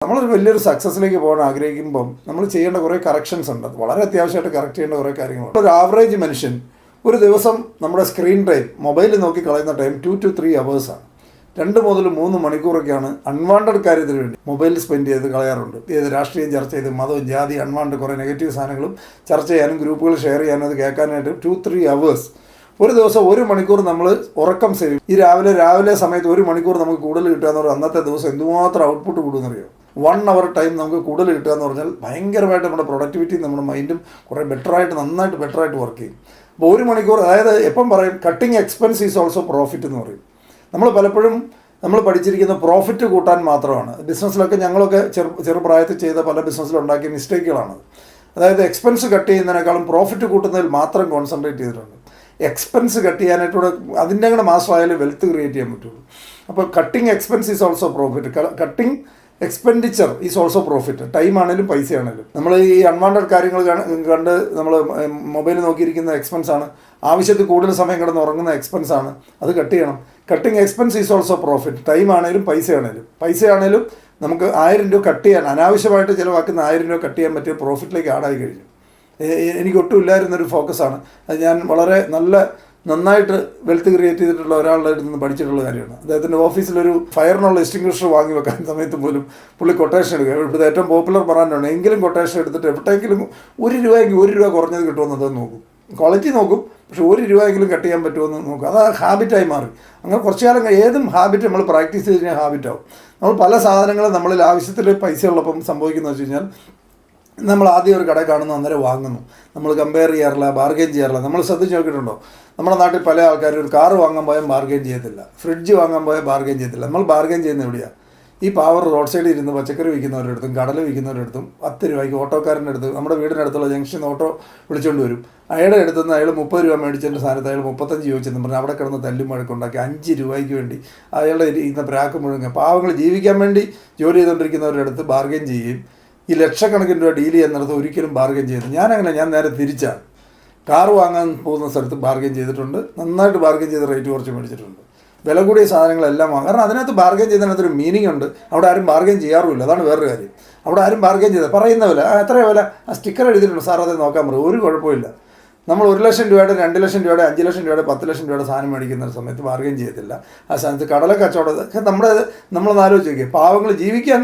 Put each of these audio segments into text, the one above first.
നമ്മളൊരു വലിയൊരു സക്സസ്സിലേക്ക് പോകാൻ ആഗ്രഹിക്കുമ്പം നമ്മൾ ചെയ്യേണ്ട കുറേ കറക്ഷൻസ് ഉണ്ട്. വളരെ അത്യാവശ്യമായിട്ട് കറക്റ്റ് ചെയ്യേണ്ട കുറേ കാര്യങ്ങളുണ്ട്. ഒരു ആവറേജ് മനുഷ്യൻ ഒരു ദിവസം നമ്മുടെ സ്ക്രീൻ ടൈം മൊബൈലിൽ നോക്കി കളയുന്ന ടൈം 2 to 3 അവേഴ്സാണ്. 2 മുതൽ 3 മണിക്കൂറൊക്കെയാണ് അൺവാണ്ടഡ് കാര്യത്തിന് വേണ്ടി മൊബൈലിൽ സ്പെൻഡ് ചെയ്ത് കളയാറുണ്ട്. ഏത് രാഷ്ട്രീയം ചർച്ച ചെയ്ത് മതവും ജാതി അൺവാണ്ടഡ് കുറേ നെഗറ്റീവ് സാധനങ്ങളും ചർച്ച ചെയ്യാനും ഗ്രൂപ്പുകൾ ഷെയർ ചെയ്യാനും അത് കേൾക്കാനായിട്ട് 2-3 അവേഴ്സ്. ഒരു ദിവസം 1 മണിക്കൂർ നമ്മൾ ഉറക്കം സേവ്. ഈ രാവിലെ സമയത്ത് 1 മണിക്കൂർ നമുക്ക് കൂടുതൽ കിട്ടുക എന്ന് പറഞ്ഞാൽ അന്നത്തെ ദിവസം എന്തുമാത്രം ഔട്ട്പുട്ട് കൂടുമെന്നറിയോ? 1 അവർ ടൈം നമുക്ക് കൂടുതൽ കിട്ടുക എന്ന് പറഞ്ഞാൽ ഭയങ്കരമായിട്ട് നമ്മുടെ പ്രൊഡക്ടിവിറ്റി നമ്മുടെ മൈൻഡും കുറേ നന്നായിട്ട് ബെറ്ററായിട്ട് വർക്ക് ചെയ്യും. അപ്പോൾ 1 മണിക്കൂർ, അതായത് എപ്പം പറയും cutting expense is also profit എന്ന് പറയും. നമ്മൾ പലപ്പോഴും നമ്മൾ പഠിച്ചിരിക്കുന്ന പ്രോഫിറ്റ് കൂട്ടാൻ മാത്രമാണ്. ബിസിനസ്സിലൊക്കെ ഞങ്ങളൊക്കെ ചെറുപ്രായത്തിൽ ചെയ്ത പല ബിസിനസ്സിലുണ്ടാക്കിയ മിസ്റ്റേക്കുകളാണ്. അതായത് എക്സ്പെൻസ് കട്ട് ചെയ്യുന്നതിനേക്കാളും പ്രോഫിറ്റ് കൂട്ടുന്നതിൽ മാത്രം കോൺസെൻട്രേറ്റ് ചെയ്തിട്ടുണ്ട്. എക്സ്പെൻസ് കട്ട് ചെയ്യാനായിട്ടൂടെ അതിൻ്റെ അങ്ങനെ മാസമായാലും വെൽത്ത് ക്രിയേറ്റ് ചെയ്യാൻ പറ്റുള്ളൂ. അപ്പോൾ cutting expense is also profit, cutting expenditure is also profit. Time ആണെങ്കിലും പൈസ ആണെങ്കിലും നമ്മൾ ഈ അൺവാണ്ടഡ് കാര്യങ്ങൾ കണ്ട് നമ്മൾ മൊബൈൽ നോക്കിയിരിക്കുന്ന എക്സ്പെൻസാണ്. ആവശ്യത്തിൽ കൂടുതൽ സമയം കിടന്ന് ഉറങ്ങുന്ന എക്സ്പെൻസാണ്. അത് കട്ട് ചെയ്യണം. Cutting expense is also profit. Time ആണെങ്കിലും പൈസ ആണെങ്കിലും നമുക്ക് 1000 രൂപ കട്ട് ചെയ്യാൻ, അനാവശ്യമായിട്ട് ചിലവാക്കുന്ന 1000 രൂപ കട്ട് ചെയ്യാൻ പറ്റിയ പ്രോഫിറ്റിലേക്ക് ആഡായി കഴിഞ്ഞു. എനിക്കൊട്ടുമില്ലായിരുന്നൊരു ഫോക്കസാണ് അത്. ഞാൻ വളരെ നന്നായിട്ട് വെൽത്ത് ക്രിയേറ്റ് ചെയ്തിട്ടുള്ള ഒരാളുടെ അടുത്ത് നിന്ന് പഠിച്ചിട്ടുള്ള കാര്യമാണ്. അദ്ദേഹത്തിൻ്റെ ഓഫീസിലൊരു ഫയറിനുള്ള എക്സ്റ്റിങ്ക്വിഷർ വാങ്ങി വെക്കാൻ സമയത്ത് പോലും പുള്ളി കൊട്ടേഷൻ എടുക്കുക. ഇവിടുത്തെ ഏറ്റവും പോപ്പുലർ ബ്രാൻഡാണ്. എങ്കിലും കൊട്ടേഷൻ എടുത്തിട്ട് എവിടെയെങ്കിലും 1 രൂപയെങ്കിൽ 1 രൂപ കുറഞ്ഞത് കിട്ടുമെന്ന് അത് നോക്കും. ക്വാളിറ്റി നോക്കും, പക്ഷെ 1 രൂപയെങ്കിലും കട്ട് ചെയ്യാൻ പറ്റുമെന്ന് നോക്കും. അത് ഹാബിറ്റായി മാറി. അങ്ങനെ കുറച്ച് കാലം ഏതും ഹാബിറ്റ് നമ്മൾ പ്രാക്ടീസ് ചെയ്ത് കഴിഞ്ഞാൽ ഹാബിറ്റാവും. നമ്മൾ പല സാധനങ്ങളും നമ്മളിൽ ആവശ്യത്തിൽ പൈസ ഉള്ളപ്പം സംഭവിക്കുന്നത് വെച്ച് കഴിഞ്ഞാൽ നമ്മൾ ആദ്യം ഒരു കട കാണുന്നു, അന്നേരം വാങ്ങുന്നു. നമ്മൾ കമ്പയർ ചെയ്യാറില്ല, ബാർഗെയിൻ ചെയ്യാറില്ല. നമ്മൾ ശ്രദ്ധിച്ച് നോക്കിയിട്ടുണ്ടോ? നമ്മുടെ നാട്ടിൽ പല ആൾക്കാരും ഒരു കാറ് വാങ്ങാൻ പോയാൽ ബാർഗെയിൻ ചെയ്യത്തില്ല, ഫ്രിഡ്ജ് വാങ്ങാൻ പോയാൽ ബാർഗെയിൻ ചെയ്യത്തില്ല. നമ്മൾ ബാർഗെയിൻ ചെയ്യുന്നത് എവിടെയാണ്? ഈ പാവർ റോഡ് സൈഡിൽ ഇരുന്ന് പച്ചക്കറി വിൽക്കുന്നവരുടെ അടുത്തും കടൽ വിൽക്കുന്നവരുടെ 10 രൂപയ്ക്ക് ഓട്ടോക്കാരൻ്റെ അടുത്ത്, നമ്മുടെ വീടിനടുത്തുള്ള ജംഗ്ഷനിൽ ഓട്ടോ വിളിച്ചുകൊണ്ട് വരും. അയാളുടെ അടുത്തുനിന്ന് അയാൾ 30 രൂപ മേടിച്ചതിൻ്റെ സ്ഥാനത്ത് അയാൾ 35 ചോദിച്ചെന്ന് പറഞ്ഞാൽ അവിടെ കിടന്ന് തല്ലും വഴക്കുണ്ടാക്കി 5 രൂപയ്ക്ക് വേണ്ടി അയാളുടെ ഇന്ന പ്രാക്ക് മുഴുവൻ പാവങ്ങൾ ജീവിക്കാൻ വേണ്ടി ജോലി ചെയ്തുകൊണ്ടിരിക്കുന്നവരുടെ അടുത്ത് ബാർഗെയിൻ ചെയ്യുകയും ഈ ലക്ഷക്കണക്കിന് രൂപ ഡീൽ ചെയ്യുന്നിടത്ത് ഒരിക്കലും ബാർഗെയിൻ ചെയ്തു. ഞാൻ നേരെ തിരിച്ചാണ്. കാർ വാങ്ങാൻ പോകുന്ന സ്ഥലത്ത് ബാർഗെയിൻ ചെയ്തിട്ടുണ്ട്. നന്നായിട്ട് ബാർഗെയിൻ ചെയ്ത് റേറ്റ് കുറച്ച് മേടിച്ചിട്ടുണ്ട്. വില കൂടിയ സാധനങ്ങളെല്ലാം വാങ്ങും. കാരണം അതിനകത്ത് ബാർഗെയിൻ ചെയ്തതിനകത്തൊരു മീനിങ് ഉണ്ട്. അവിടെ ആരും ബാർഗെയിൻ ചെയ്യാറുമില്ല. അതാണ് വേറൊരു കാര്യം. അവിടെ ആരും ബാർഗെയിൻ ചെയ്ത് പറയുന്ന വില എത്രയോ വില ആ സ്റ്റിക്കർ എഴുതിയിട്ടുണ്ട്, സാർ അത് നോക്കാൻ പറയും. ഒരു കുഴപ്പമില്ല. നമ്മൾ 1 ലക്ഷം രൂപയുടെ 2 ലക്ഷം രൂപയുടെ 5 ലക്ഷം രൂപയുടെ 10 ലക്ഷം രൂപയുടെ സാധനം മേടിക്കുന്ന സമയത്ത് ബാർഗെയിൻ ചെയ്യത്തില്ല. ആ സ്ഥാനത്ത് കടല കച്ചവടം നമ്മളൊന്ന് ആലോചിച്ച് നോക്കിയാൽ പാവങ്ങൾ ജീവിക്കാൻ,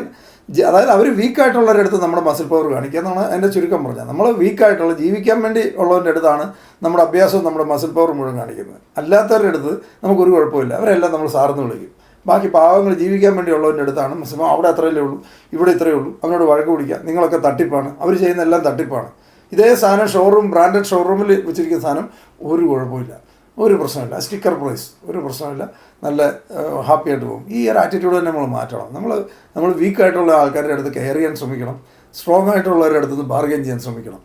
അതായത് അവർ വീക്കായിട്ടുള്ളവരുടെ അടുത്ത് നമ്മുടെ മസിൽ പവർ കാണിക്കുക എന്നാണ് എൻ്റെ ചുരുക്കം പറഞ്ഞാൽ. നമ്മൾ വീക്കായിട്ടുള്ള ജീവിക്കാൻ വേണ്ടി ഉള്ളവരുടെ അടുത്താണ് നമ്മുടെ അഭ്യാസവും നമ്മുടെ മസിൽ പവർ മുഴുവൻ കാണിക്കുന്നത്. അല്ലാത്തവരുടെ അടുത്ത് നമുക്കൊരു കുഴപ്പമില്ല. അവരെല്ലാം നമ്മൾ സാർന്ന് വിളിക്കും. ബാക്കി പാവങ്ങൾ ജീവിക്കാൻ വേണ്ടി ഉള്ളവരുടെ അടുത്താണ് മസിൽ. അവിടെ അത്രയല്ലേ ഉള്ളൂ, ഇവിടെ ഇത്രയേ ഉള്ളൂ. അവനോട് വഴക്ക് പിടിക്കുക, നിങ്ങളൊക്കെ തട്ടിപ്പാണ്, അവർ ചെയ്യുന്ന എല്ലാം തട്ടിപ്പാണ്. ഇതേ സാധനം ബ്രാൻഡഡ് ഷോറൂമിൽ വെച്ചിരിക്കുന്ന സാധനം ഒരു കുഴപ്പമില്ല, ഒരു പ്രശ്നമില്ല. സ്റ്റിക്കർ പ്രൈസ് ഒരു പ്രശ്നമില്ല, നല്ല ഹാപ്പി ആയിട്ട് പോകും. ഈ ഒരു ആറ്റിറ്റ്യൂഡ് തന്നെ നമ്മൾ മാറ്റണം. നമ്മൾ വീക്കായിട്ടുള്ള ആൾക്കാരുടെ അടുത്ത് കെയർ ചെയ്യാൻ ശ്രമിക്കണം. സ്ട്രോങ് ആയിട്ടുള്ളവരുടെ അടുത്ത് ബാർഗെയിൻ ചെയ്യാൻ ശ്രമിക്കണം.